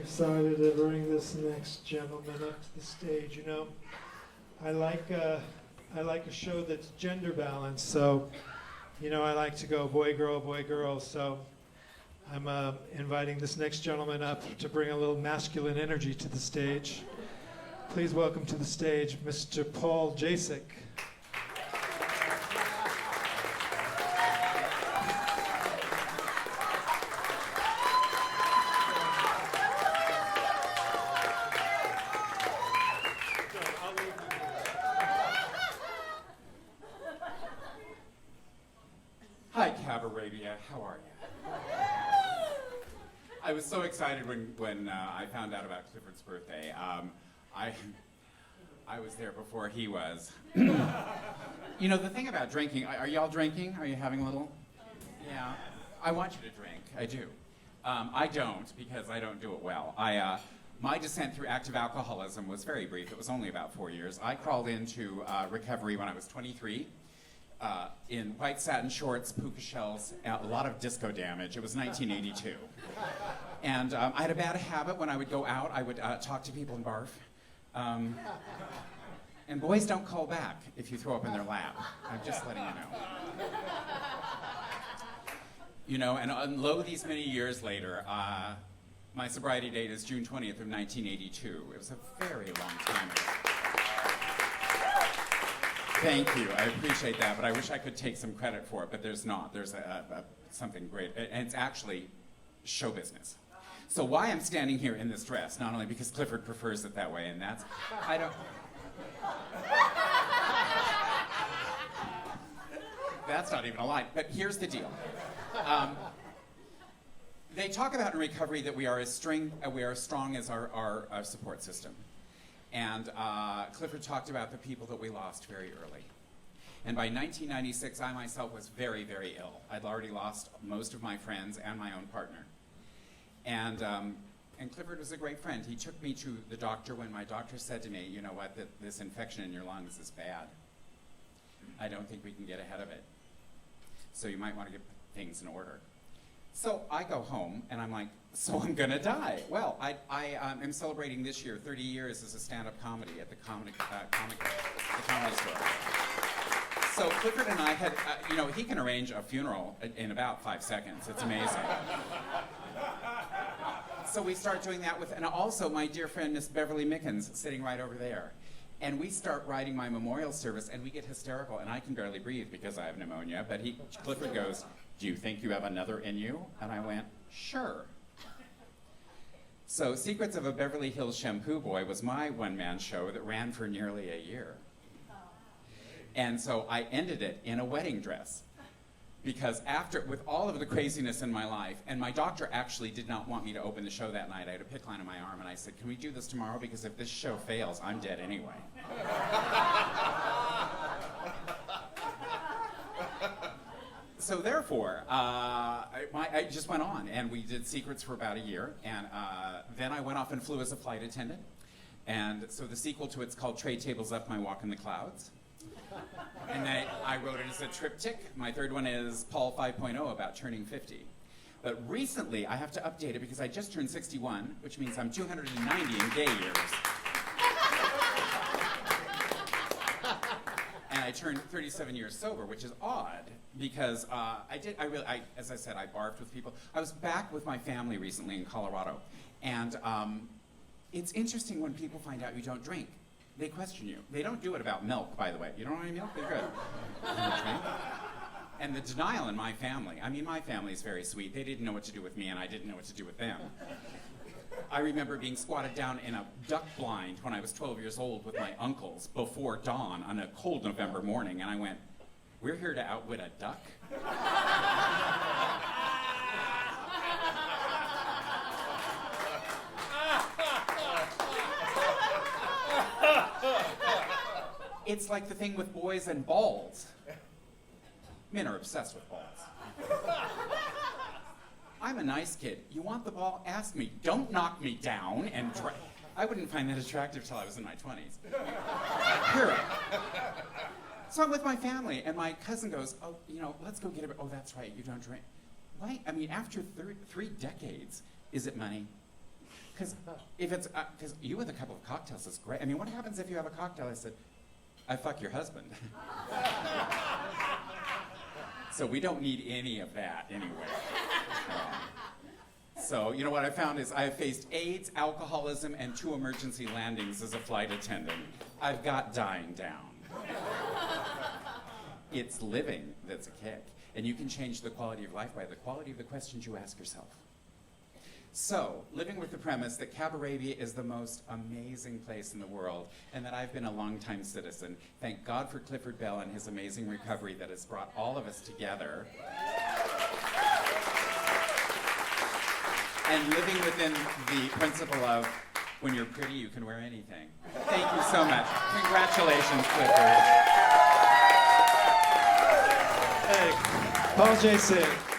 excited to bring this next gentleman up to the stage. You know, I like a show that's gender balanced. So, you know, I like to go boy, girl. So I'm inviting this next gentleman up to bring a little masculine energy to the stage. Please welcome to the stage, Mr. Paul JACEK. Hi, Cabarabia. How are you? I was so excited when I found out about Clifford's birthday. I was there before he was. You know, the thing about drinking, are y'all drinking? Are you having a little? Yeah. I want you to drink. I do. I don't, because I don't do it well. My descent through active alcoholism was very brief. It was only about 4 years. I crawled into recovery when I was 23. In white satin shorts, puka shells, a lot of disco damage. It was 1982. And I had a bad habit. When I would go out, I would talk to people and barf. And boys don't call back if you throw up in their lap. I'm just letting you know. You know, and lo, these many years later, my sobriety date is June 20th of 1982. It was a very long time ago. Thank you, I appreciate that, but I wish I could take some credit for it, but there's not. There's something great, and it's actually show business. So why I'm standing here in this dress, not only because Clifford prefers it that way, and that's, I don't, that's not even a lie, but here's the deal. They talk about in recovery that we are as strong as our support system. And Clifford talked about the people that we lost very early. And by 1996, I myself was very, very ill. I'd already lost most of my friends and my own partner. And Clifford was a great friend. He took me to the doctor when my doctor said to me, you know what, this infection in your lungs is bad. I don't think we can get ahead of it. So you might want to get things in order. So I go home, and I'm like, so I'm gonna die. Well, I am celebrating this year 30 years as a stand-up comedy at the Comedy Store. So Clifford and I had, you know, he can arrange a funeral in about 5 seconds. It's amazing. So we start doing that with, and also my dear friend Miss Beverly Mickens sitting right over there. And we start writing my memorial service, and we get hysterical, and I can barely breathe because I have pneumonia, but Clifford goes, do you think you have another in you? And I went, sure. So Secrets of a Beverly Hills Shampoo Boy was my one-man show that ran for nearly a year. And so I ended it in a wedding dress. Because with all of the craziness in my life, and my doctor actually did not want me to open the show that night. I had a PICC line on my arm, and I said, can we do this tomorrow? Because if this show fails, I'm dead anyway. So therefore, I just went on, and we did Secrets for about a year, and then I went off and flew as a flight attendant. And so the sequel to it's called Trade Tables Up, My Walk in the Clouds. And then I wrote it as a triptych. My third one is Paul 5.0, about turning 50. But recently, I have to update it because I just turned 61, which means I'm 290 in gay years. And I turned 37 years sober, which is odd because as I said, I barfed with people. I was back with my family recently in Colorado. And it's interesting when people find out you don't drink. They question you. They don't do it about milk, by the way. You don't want any milk? They're good. You don't drink. And the denial in my family. I mean, my family is very sweet. They didn't know what to do with me, and I didn't know what to do with them. I remember being squatted down in a duck blind when I was 12 years old with my uncles before dawn on a cold November morning, and I went, we're here to outwit a duck? It's like the thing with boys and balls. Men are obsessed with balls. I'm a nice kid. You want the ball? Ask me. Don't knock me down and try. I wouldn't find that attractive till I was in my 20s. Period. So I'm with my family, and my cousin goes, oh, you know, let's go get a, oh, that's right, you don't drink. Why? I mean, after 3 decades, is it money? Because if it's, because you with a couple of cocktails is great. I mean, what happens if you have a cocktail? I said, I fuck your husband. So we don't need any of that anyway. So, you know what I found is I have faced AIDS, alcoholism, and 2 emergency landings as a flight attendant. I've got dying down. It's living that's a kick. And you can change the quality of life by the quality of the questions you ask yourself. So, living with the premise that Cabarabia is the most amazing place in the world, and that I've been a longtime citizen. Thank God for Clifford Bell and his amazing recovery that has brought all of us together. And living within the principle of, when you're pretty, you can wear anything. Thank you so much. Congratulations, Clifford. Hey, Paul JACEK.